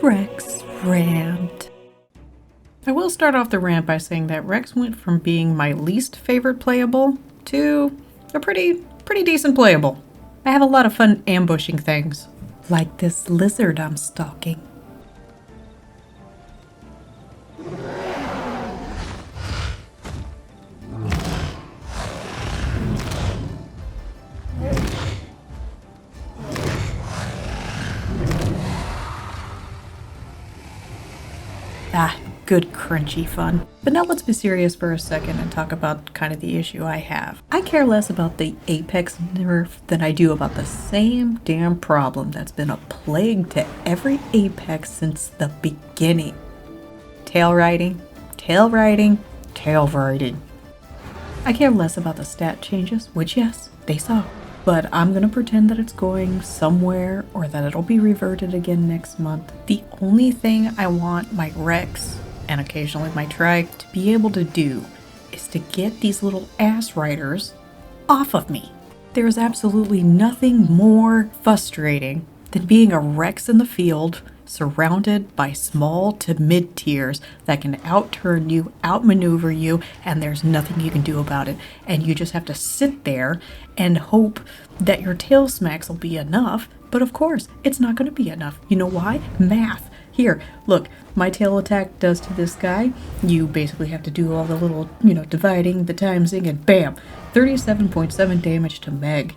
Rex Rant. I will start off the rant by saying that Rex went from being my least favorite playable to a pretty decent playable. I have a lot of fun ambushing things, like this lizard I'm stalking. Good crunchy fun. But now let's be serious for a second and talk about kind of the issue I have. I care less about the Apex nerf than I do about the same damn problem that's been a plague to every Apex since the beginning. Tail riding, tail riding, tail riding. I care less about the stat changes, which yes, they suck. But I'm gonna pretend that it's going somewhere or that it'll be reverted again next month. The only thing I want my Rex, and occasionally my Trike, to be able to do is to get these little ass riders off of me. There is absolutely nothing more frustrating than being a Rex in the field surrounded by small to mid tiers that can outturn you, outmaneuver you, and there's nothing you can do about it. And you just have to sit there and hope that your tail smacks will be enough. But of course, it's not going to be enough. You know why? Math. Here, look, my tail attack does to this guy. You basically have to do all the little, dividing, the timesing, and bam, 37.7 damage to Meg.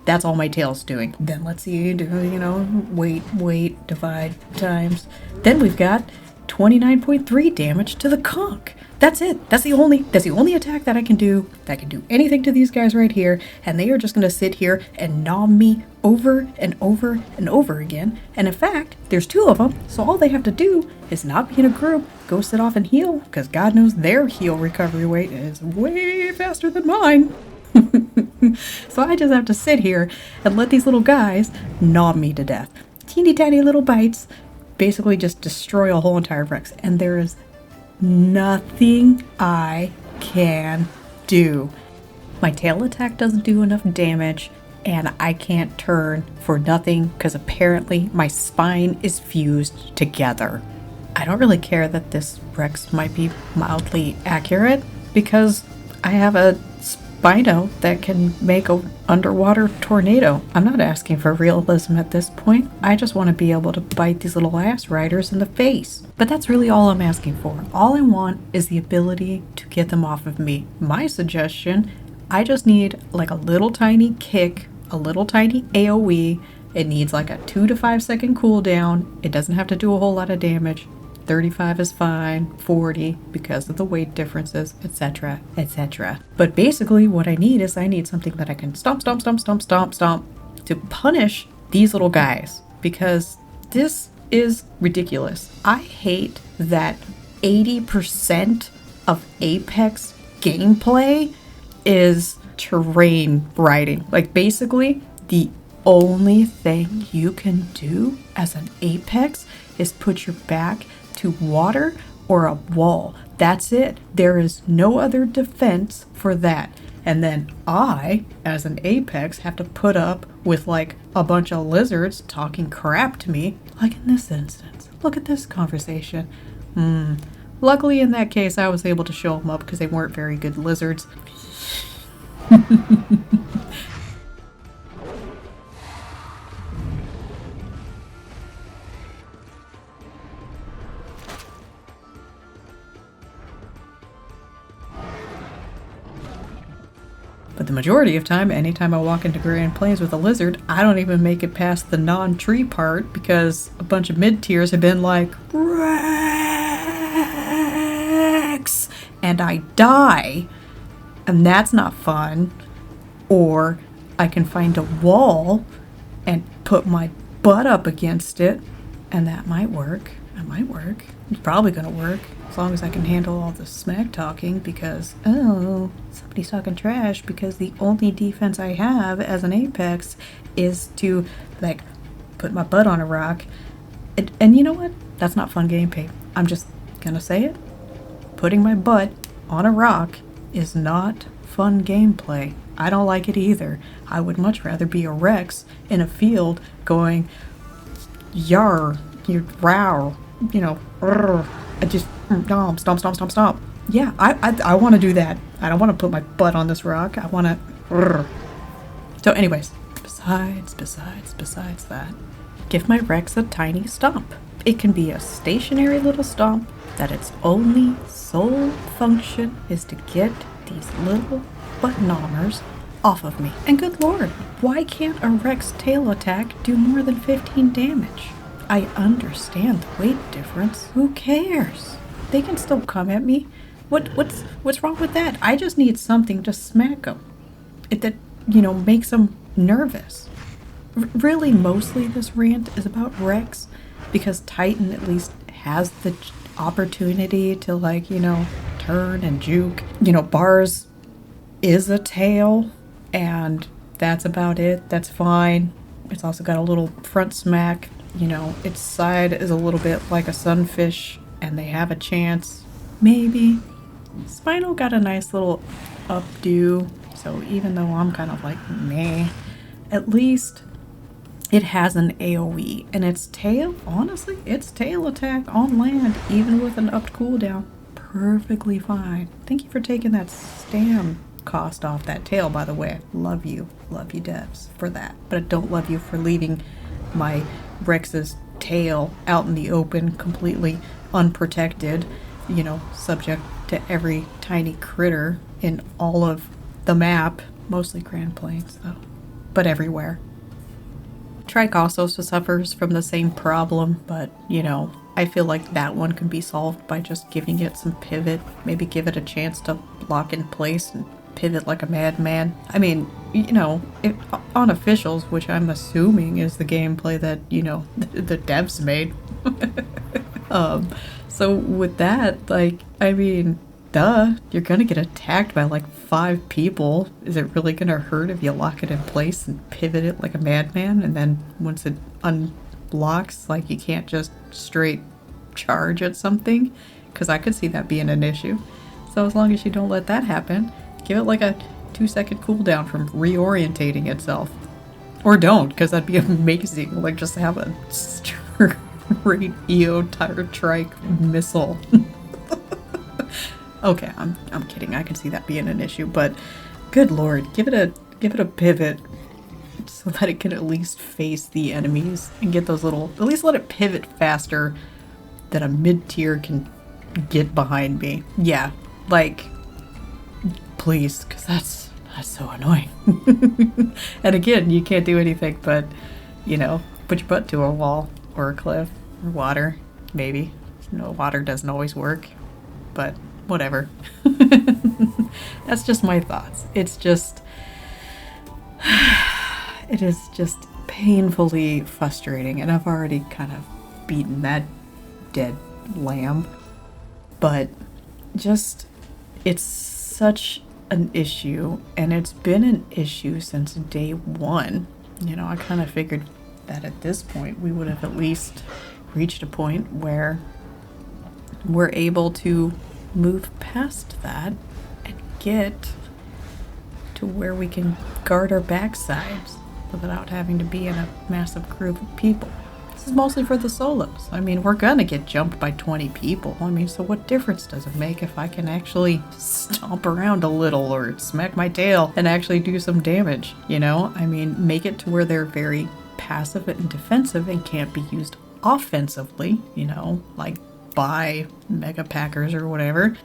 That's all my tail's doing. Then let's see, weight, divide, times. Then we've got 29.3 damage to the conch. That's it. That's the only attack that I can do that can do anything to these guys right here, and they are just gonna sit here and nom me over and over and over again. And in fact, there's two of them, so all they have to do is not be in a group, go sit off and heal, because God knows their heal recovery rate is way faster than mine. So I just have to sit here and let these little guys gnaw me to death. Teeny tiny little bites basically just destroy a whole entire Rex, and there is nothing I can do. My tail attack doesn't do enough damage, and I can't turn for nothing because apparently my spine is fused together. I don't really care that this Rex might be mildly accurate because I have a Spino that can make an underwater tornado. I'm not asking for realism at this point. I just want to be able to bite these little ass riders in the face. But that's really all I'm asking for. All I want is the ability to get them off of me. My suggestion, I just need like a little tiny kick, a little tiny AoE. It needs like a 2 to 5 second cooldown. It doesn't have to do a whole lot of damage. 35 is fine, 40 because of the weight differences, etc., etc. But basically what I need is something that I can stomp to punish these little guys, because this is ridiculous. I hate that 80% of Apex gameplay is terrain riding. Like basically the only thing you can do as an Apex is put your back to water or a wall. That's it. There is no other defense for that. And then I, as an Apex, have to put up with like a bunch of lizards talking crap to me, like in this instance. Look at this conversation. Luckily in that case I was able to show them up because they weren't very good lizards. But the majority of time, anytime I walk into Grand Plains with a lizard, I don't even make it past the non-tree part because a bunch of mid-tiers have been like, Rex! And I die. And that's not fun. Or I can find a wall and put my butt up against it, and that might work. It might work. It's probably gonna work. As long as I can handle all the smack talking because, oh, somebody's talking trash because the only defense I have as an Apex is to, like, put my butt on a rock. And you know what? That's not fun gameplay. I'm just gonna say it. Putting my butt on a rock is not fun gameplay. I don't like it either. I would much rather be a Rex in a field going, yar, you row, you know, I just stomp. Yeah, I want to do that. I don't want to put my butt on this rock. I want to. So, anyways, besides that, give my Rex a tiny stomp. It can be a stationary little stomp that its only sole function is to get these little button-armors off of me. And good lord, why can't a Rex tail attack do more than 15 damage? I understand the weight difference. Who cares? They can still come at me. What's wrong with that? I just need something to smack them. That, makes them nervous. Really, mostly this rant is about Rex because Titan at least has the opportunity to turn and juke. Bars is a tail, and that's about it. That's fine. It's also got a little front smack. Its side is a little bit like a sunfish, and they have a chance. Maybe. Spino got a nice little updo, so even though I'm kind of like, meh, at least it has an AoE, and its tail, honestly, its tail attack on land, even with an upped cooldown, perfectly fine. Thank you for taking that stam cost off that tail, by the way. Love you devs for that. But I don't love you for leaving my Rex's tail out in the open, completely unprotected, subject to every tiny critter in all of the map, mostly Grand Plains though, but everywhere. Trike also suffers from the same problem, but I feel like that one can be solved by just giving it some pivot, maybe give it a chance to lock in place and pivot like a madman. I mean, if, on officials, which I'm assuming is the gameplay that, the devs made. So with that, duh, you're gonna get attacked by 5 people. Is it really gonna hurt if you lock it in place and pivot it like a madman? And then once it unblocks, you can't just straight charge at something? Because I could see that being an issue. So as long as you don't let that happen, give it a 2-second cooldown from reorientating itself. Or don't, because that'd be amazing. Just have a straight EO tire trike missile. Okay, I'm kidding. I can see that being an issue, but good lord, give it a pivot so that it can at least face the enemies and get those little, at least let it pivot faster than a mid-tier can get behind me. Yeah, please, because that's so annoying. And again, you can't do anything but, put your butt to a wall or a cliff or water, maybe. Water doesn't always work, but whatever. That's just my thoughts. It is just painfully frustrating, and I've already kind of beaten that dead lamb, but it's such an issue, and it's been an issue since day one. I kind of figured that at this point we would have at least reached a point where we're able to move past that and get to where we can guard our backsides without having to be in a massive group of people. This is mostly for the solos. We're gonna get jumped by 20 people. So what difference does it make if I can actually stomp around a little or smack my tail and actually do some damage, make it to where they're very passive and defensive and can't be used offensively, by mega packers or whatever.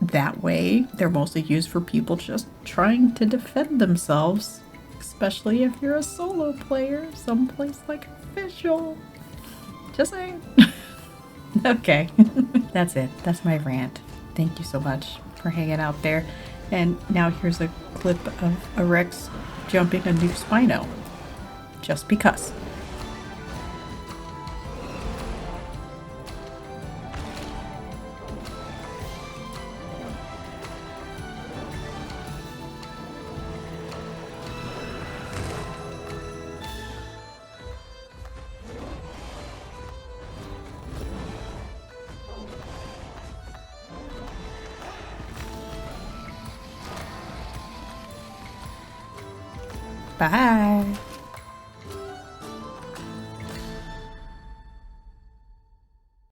That way they're mostly used for people just trying to defend themselves, especially if you're a solo player someplace like official. Just saying. Okay. That's it. That's my rant. Thank you so much for hanging out there. And now here's a clip of a Rex jumping a new Spino. Just because. Bye.